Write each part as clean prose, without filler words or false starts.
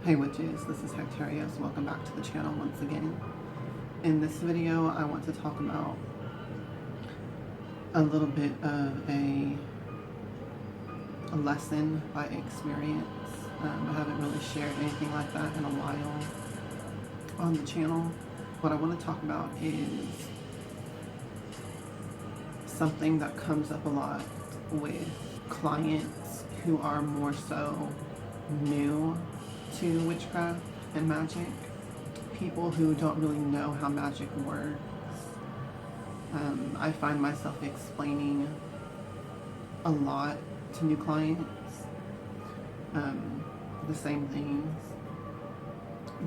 Hey witches, this is Hectarios. Welcome back to the channel once again. In this video, I want to talk about a little bit of a lesson by experience. I haven't really shared anything like that in a while on the channel. What I want to talk about is something that comes up a lot with clients who are more so new to witchcraft and magic, people who don't really know how magic works. I find myself explaining a lot to new clients the same things,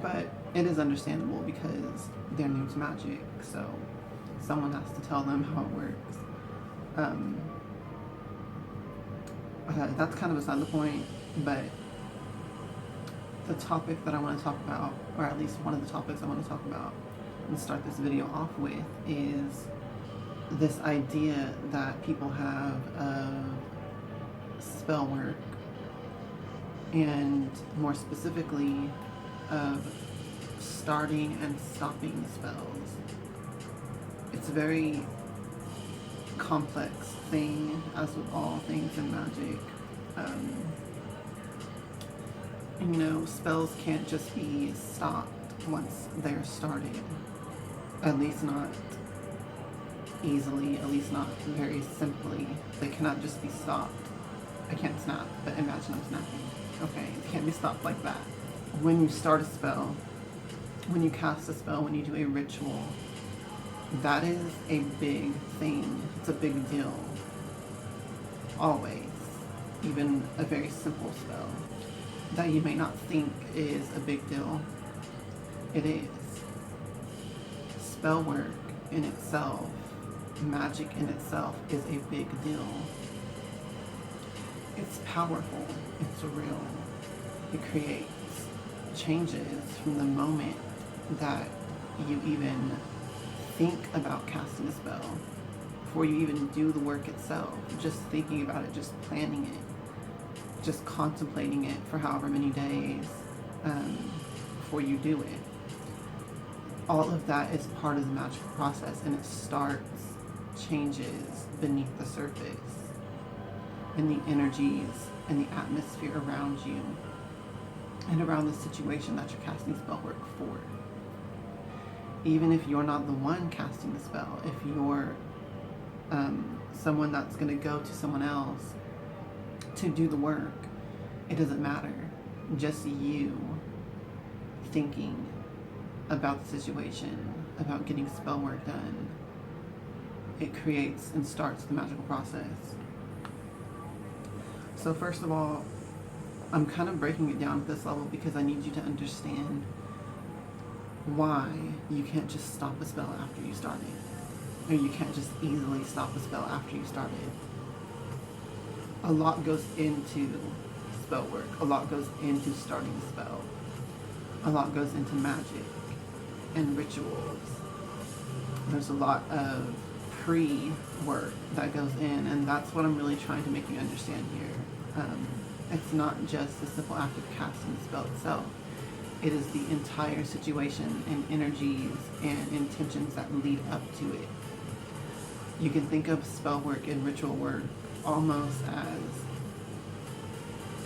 but it is understandable because they're new to magic, so someone has to tell them how it works. That's kind of beside the point, but the topic that I want to talk about, or at least one of the topics I want to talk about and start this video off with, is this idea that people have of spell work, and more specifically of starting and stopping spells. It's a very complex thing, as with all things in magic. You know, spells can't just be stopped once they're started. At least not easily, at least not very simply. They cannot just be stopped. I can't snap, but imagine I'm snapping. Okay, it can't be stopped like that. When you start a spell, when you cast a spell, when you do a ritual, that is a big thing. It's a big deal. Always. Even a very simple spell that you may not think is a big deal, it is. Spell work in itself, magic in itself, is a big deal. It's powerful, it's real. It creates changes from the moment that you even think about casting a spell, before you even do the work itself. Just thinking about it, just planning it, just contemplating it for however many days before you do it. All of that is part of the magical process, and it starts changes beneath the surface, in the energies and the atmosphere around you and around the situation that you're casting spell work for. Even if you're not the one casting the spell, if you're someone that's going to go to someone else to do the work, it doesn't matter. Just you thinking about the situation, about getting spell work done, it creates and starts the magical process. So first of all, I'm kind of breaking it down at this level because I need you to understand why you can't just stop a spell after you start it, or you can't just easily stop a spell after you start it. A lot goes into spell work. A lot goes into starting a spell. A lot goes into magic and rituals. There's a lot of pre-work that goes in, and that's what I'm really trying to make you understand here. It's not just the simple act of casting the spell itself. It is the entire situation and energies and intentions that lead up to it. You can think of spell work and ritual work almost as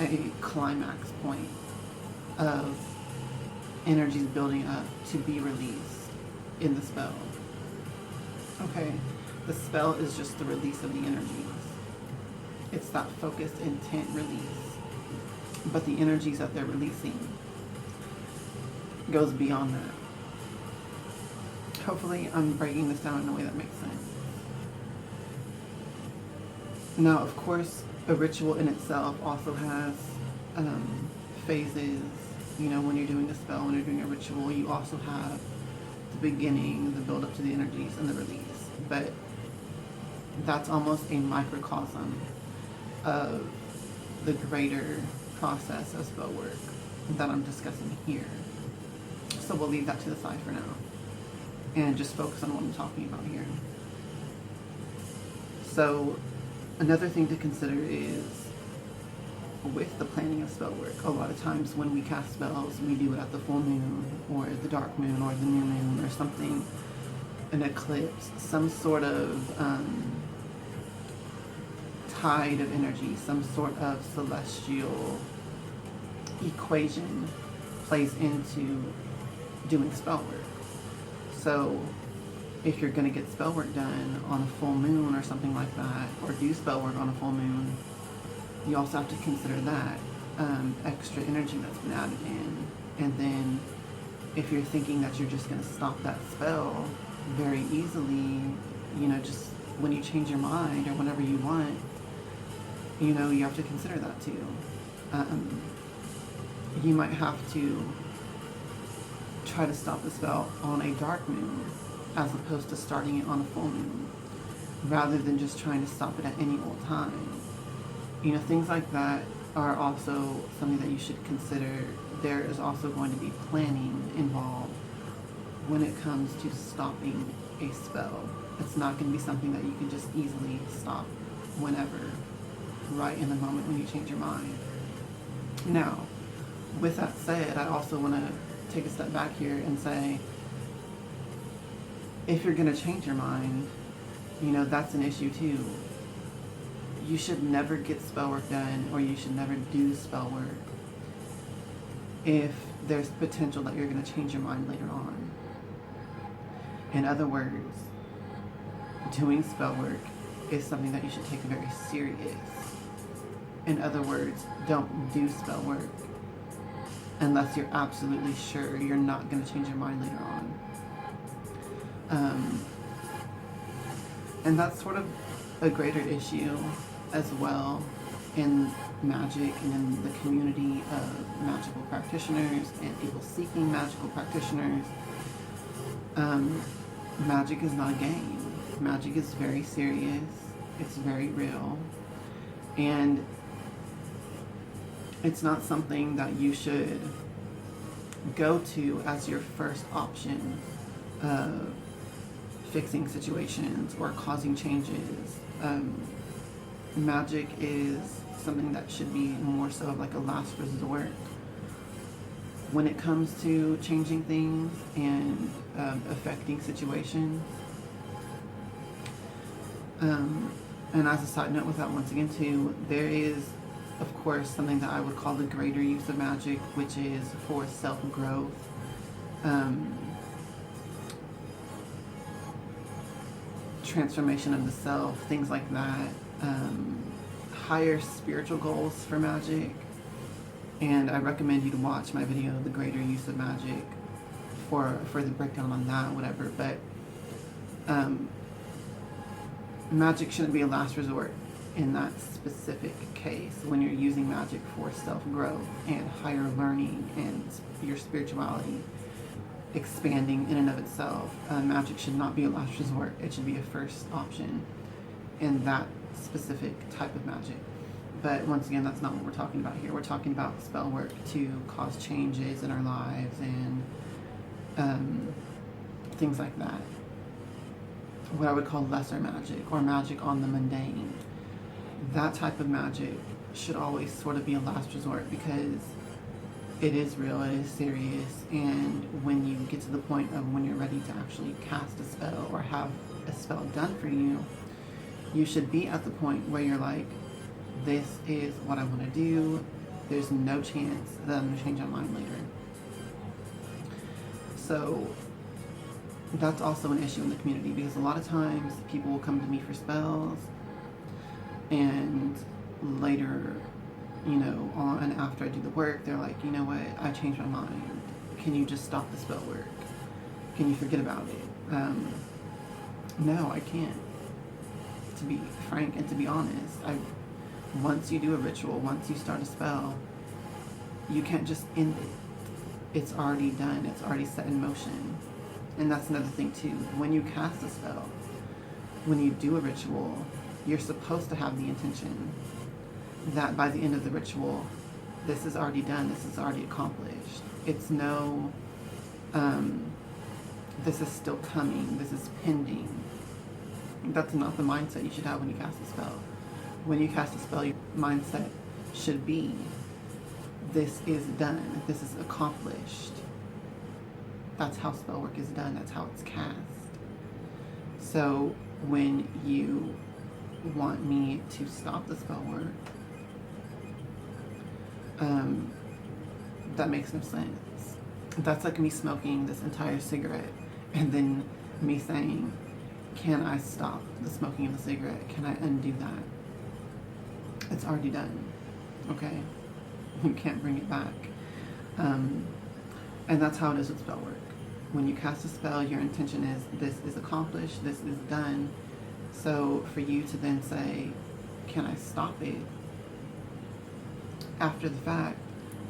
a climax point of energies building up to be released in the spell. Okay, the spell is just the release of the energies. It's that focused intent release. But the energies that they're releasing goes beyond that. Hopefully I'm breaking this down in a way that makes sense. Now, of course, a ritual in itself also has phases. You know, when you're doing a spell, when you're doing a ritual, you also have the beginning, the build up to the energies, and the release. But that's almost a microcosm of the greater process of spell work that I'm discussing here. So we'll leave that to the side for now and just focus on what I'm talking about here. So another thing to consider is with the planning of spell work. A lot of times when we cast spells, we do it at the full moon or the dark moon or the new moon or something, an eclipse, some sort of tide of energy, some sort of celestial equation plays into doing spell work. So if you're going to get spell work done on a full moon or something like that, or do spell work on a full moon, you also have to consider that extra energy that's been added in. And then if you're thinking that you're just going to stop that spell very easily, you know, just when you change your mind or whenever you want, you know, you have to consider that too. You might have to try to stop the spell on a dark moon as opposed to starting it on a full moon, rather than just trying to stop it at any old time. You know, things like that are also something that you should consider. There is also going to be planning involved when it comes to stopping a spell. It's not going to be something that you can just easily stop whenever, right in the moment when you change your mind. Now, with that said, I also want to take a step back here and say, if you're going to change your mind, you know, that's an issue too. You should never get spell work done, or you should never do spell work if there's potential that you're going to change your mind later on. In other words, doing spell work is something that you should take very serious. In other words, don't do spell work unless you're absolutely sure you're not going to change your mind later on. And that's sort of a greater issue as well in magic and in the community of magical practitioners and people seeking magical practitioners. Magic is not a game. Magic is very serious. It's very real. And it's not something that you should go to as your first option of fixing situations or causing changes. Magic is something that should be more so of like a last resort when it comes to changing things and affecting situations. And as a side note with that, once again too, there is of course something that I would call the greater use of magic, which is for self-growth. Transformation of the self, things like that. Higher spiritual goals for magic. And I recommend you to watch my video, The Greater Use of Magic, for the breakdown on that, whatever. But magic shouldn't be a last resort in that specific case when you're using magic for self-growth and higher learning and your spirituality expanding in and of itself. Magic should not be a last resort. It should be a first option in that specific type of magic. But once again, that's not what we're talking about here. We're talking about spell work to cause changes in our lives and things like that. What I would call lesser magic, or magic on the mundane. That type of magic should always sort of be a last resort, because it is real, it is serious, and when you get to the point of when you're ready to actually cast a spell or have a spell done for you, you should be at the point where you're like, this is what I want to do. There's no chance that I'm going to change my mind later. So that's also an issue in the community, because a lot of times people will come to me for spells, and later, you know, on after I do the work, they're like, you know what, I changed my mind. Can you just stop the spell work? Can you forget about it? No, I can't. To be frank and to be honest, once you do a ritual, once you start a spell, you can't just end it. It's already done. It's already set in motion. And that's another thing too. When you cast a spell, when you do a ritual, you're supposed to have the intention that by the end of the ritual, this is already done, this is already accomplished. It's no, this is still coming, this is pending. That's not the mindset you should have when you cast a spell. When you cast a spell, your mindset should be. This is done. This is accomplished. That's how spell work is done. That's how it's cast. So when you want me to stop the spell work, that makes no sense. That's like me smoking this entire cigarette and then me saying, can I stop the smoking of the cigarette? Can I undo that? It's already done. Okay? You can't bring it back. And that's how it is with spell work. When you cast a spell, your intention is, this is accomplished, this is done. So for you to then say, can I stop it? After the fact,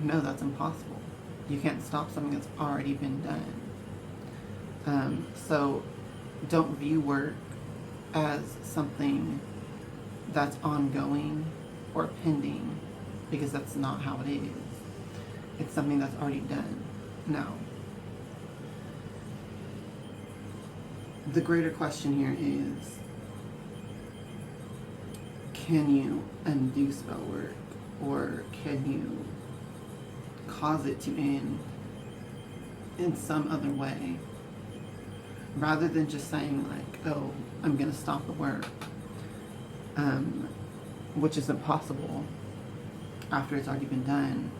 no, that's impossible. You can't stop something that's already been done. So don't view work as something that's ongoing or pending, because that's not how it is. It's something that's already done. Now, the greater question here is, can you undo spell work, or can you cause it to end in some other way, rather than just saying like, oh, I'm gonna stop the work, which is impossible after it's already been done.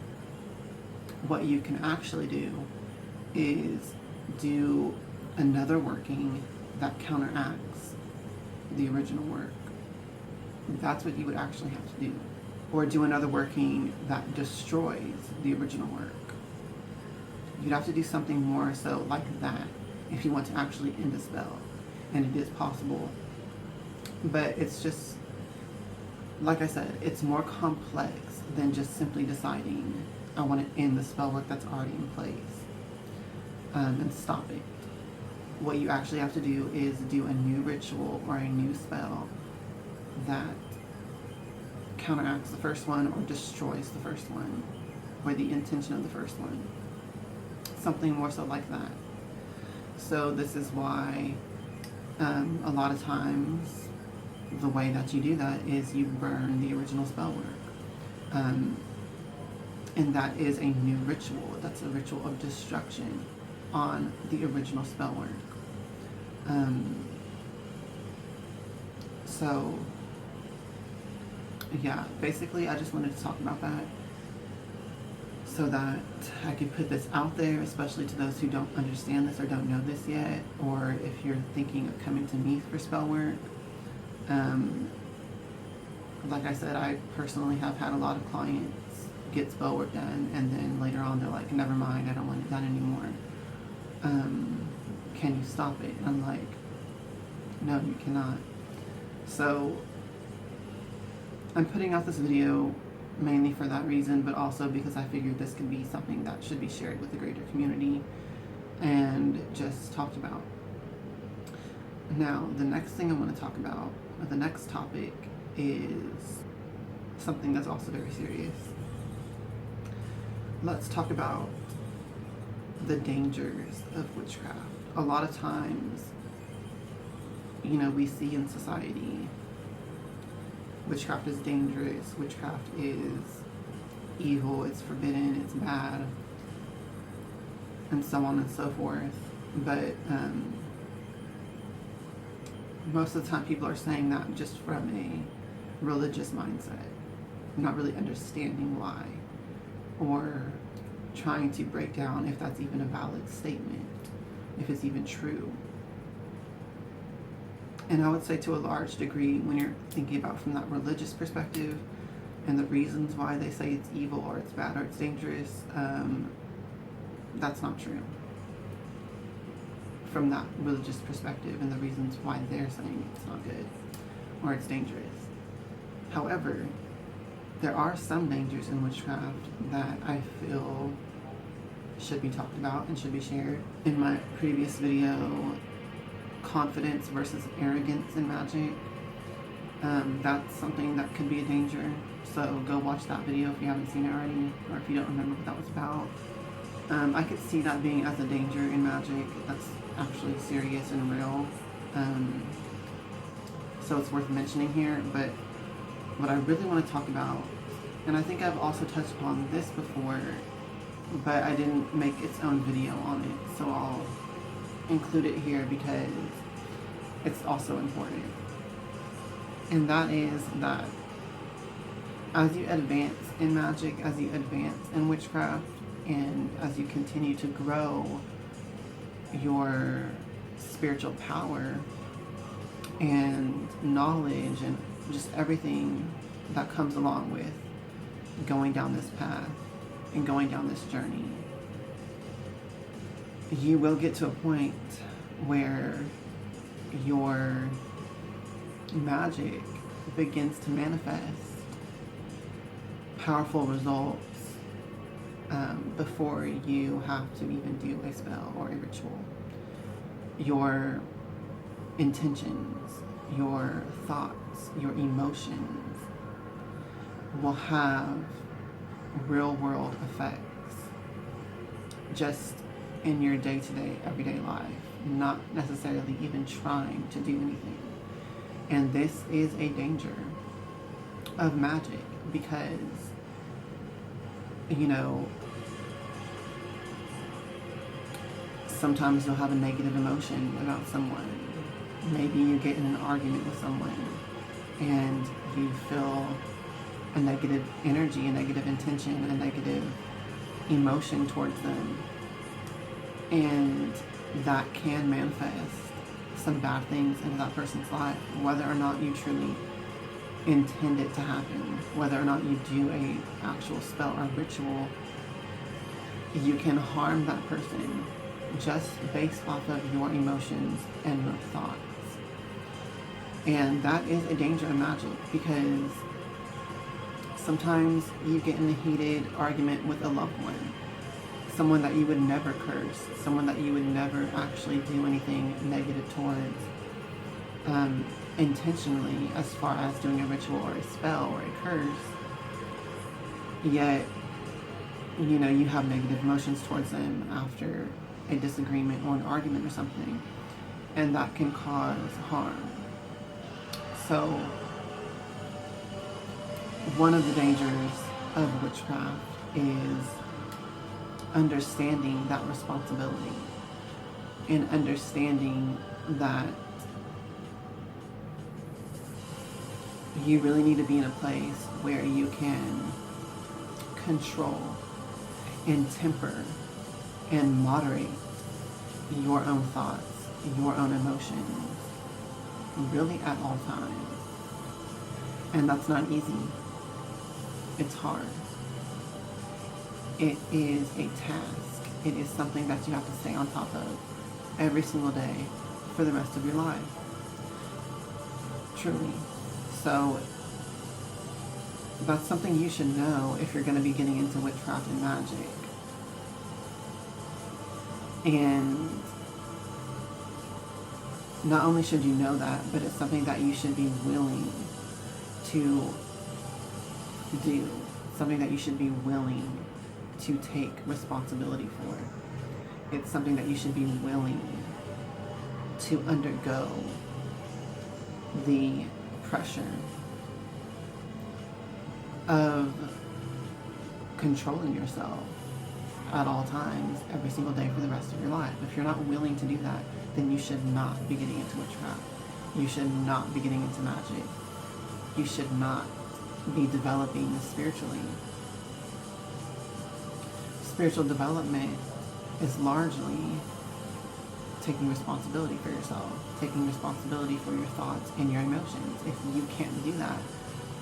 What you can actually do is do another working that counteracts the original work. That's what you would actually have to do. Or do another working that destroys the original work. You'd have to do something more so like that if you want to actually end a spell. And it is possible. But it's just, like I said, it's more complex than just simply deciding, I want to end the spell work that's already in place and stop it. What you actually have to do is do a new ritual or a new spell that counteracts the first one or destroys the first one, or the intention of the first one. Something more so like that. So this is why a lot of times the way that you do that is you burn the original spell work. And that is a new ritual. That's a ritual of destruction on the original spell work. So yeah, basically I just wanted to talk about that so that I could put this out there, especially to those who don't understand this or don't know this yet, or if you're thinking of coming to me for spell work. Like I said, I personally have had a lot of clients get spell work done, and then later on they're like, never mind, I don't want it done anymore. Can you stop it? And I'm like, no, you cannot. So I'm putting out this video mainly for that reason, but also because I figured this could be something that should be shared with the greater community and just talked about. Now, the next thing I want to talk about, or the next topic, is something that's also very serious. Let's talk about the dangers of witchcraft. A lot of times, you know, we see in society, witchcraft is dangerous, witchcraft is evil, it's forbidden, it's bad, and so on and so forth. But most of the time people are saying that just from a religious mindset, not really understanding why, or trying to break down if that's even a valid statement, if it's even true. And I would say to a large degree, when you're thinking about from that religious perspective and the reasons why they say it's evil or it's bad or it's dangerous, that's not true. From that religious perspective and the reasons why they're saying it's not good or it's dangerous. However, there are some dangers in witchcraft that I feel should be talked about and should be shared. In my previous video, confidence versus arrogance in magic, that's something that could be a danger. So go watch that video if you haven't seen it already, or if you don't remember what that was about. I could see that being as a danger in magic that's actually serious and real. So it's worth mentioning here. But what I really want to talk about And I think I've also touched upon this before, but I didn't make its own video on it, so I'll include it here because it's also important. And that is that as you advance in magic, as you advance in witchcraft, and as you continue to grow your spiritual power and knowledge and just everything that comes along with going down this path and going down this journey, you will get to a point where your magic begins to manifest powerful results before you have to even do a spell or a ritual. Your intentions, your thoughts, your emotions will have real world effects just in your day-to-day, everyday life, not necessarily even trying to do anything. And this is a danger of magic because, you know, sometimes you'll have a negative emotion about someone. Maybe you get in an argument with someone and you feel a negative energy, a negative intention, a negative emotion towards them. And that can manifest some bad things into that person's life, whether or not you truly intend it to happen, whether or not you do a actual spell or ritual. You can harm that person just based off of your emotions and your thoughts. And that is a danger of magic because sometimes you get in a heated argument with a loved one, someone that you would never curse, someone that you would never actually do anything negative towards intentionally as far as doing a ritual or a spell or a curse, yet, you know, you have negative emotions towards them after a disagreement or an argument or something, and that can cause harm. So one of the dangers of witchcraft is understanding that responsibility and understanding that you really need to be in a place where you can control and temper and moderate your own thoughts, your own emotions, really at all times. And that's not easy. It's hard. It is a task. It is something that you have to stay on top of every single day for the rest of your life. Truly. So that's something you should know if you're going to be getting into witchcraft and magic. And not only should you know that, but it's something that you should be willing to do. Something that you should be willing to take responsibility for. It's something that you should be willing to undergo the pressure of controlling yourself at all times, every single day for the rest of your life. If you're not willing to do that, then you should not be getting into witchcraft. You should not be getting into magic. You should not be developing spiritually. Spiritual development is largely taking responsibility for yourself, taking responsibility for your thoughts and your emotions. If you can't do that,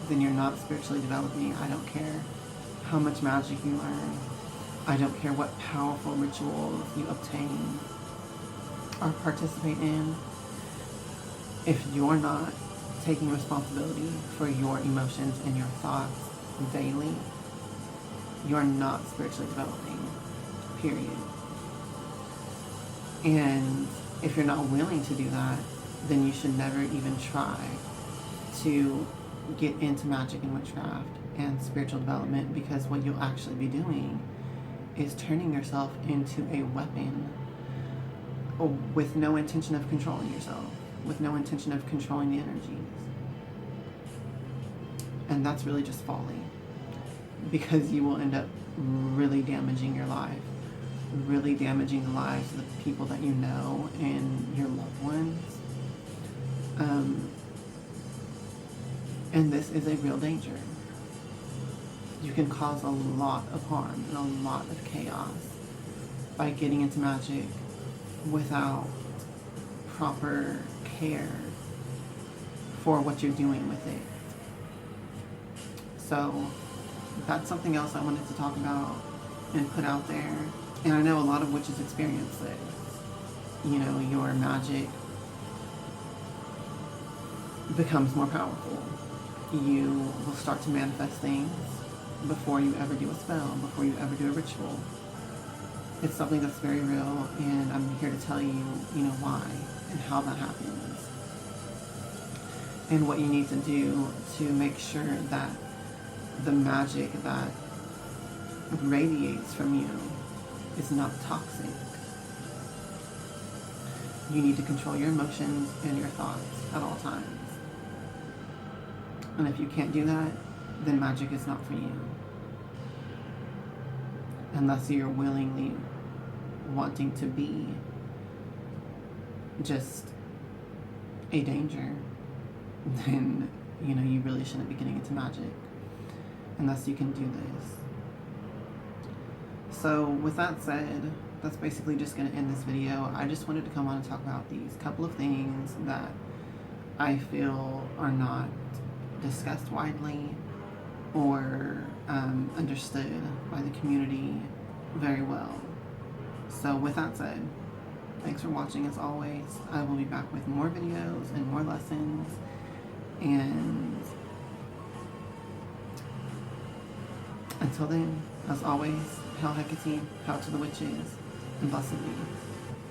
then you're not spiritually developing. I don't care how much magic you learn. I don't care what powerful rituals you obtain or participate in. If you're not taking responsibility for your emotions and your thoughts daily, you're not spiritually developing, period. And if you're not willing to do that, then you should never even try to get into magic and witchcraft and spiritual development, because what you'll actually be doing is turning yourself into a weapon with no intention of controlling yourself, with no intention of controlling the energies. And that's really just folly. because you will end up really damaging your life, really damaging the lives of the people that you know and your loved ones. And this is a real danger. You can cause a lot of harm and a lot of chaos by getting into magic without proper care for what you're doing with it. So that's something else I wanted to talk about and put out there. And I know a lot of witches experience this. You know, your magic becomes more powerful. You will start to manifest things before you ever do a spell, before you ever do a ritual. It's something that's very real, and I'm here to tell you, you know, why and how that happens. And what you need to do to make sure that the magic that radiates from you is not toxic. You need to control your emotions and your thoughts at all times. And if you can't do that, then magic is not for you. Unless you're willingly wanting to be just a danger, then, you know, you really shouldn't be getting into magic unless you can do this. So with that said, that's basically just going to end this video. I just wanted to come on and talk about these couple of things that I feel are not discussed widely or understood by the community very well. So with that said, thanks for watching as always. I will be back with more videos and more lessons. And until then, as always, Hail Hecate, hail to the witches, and blessed be.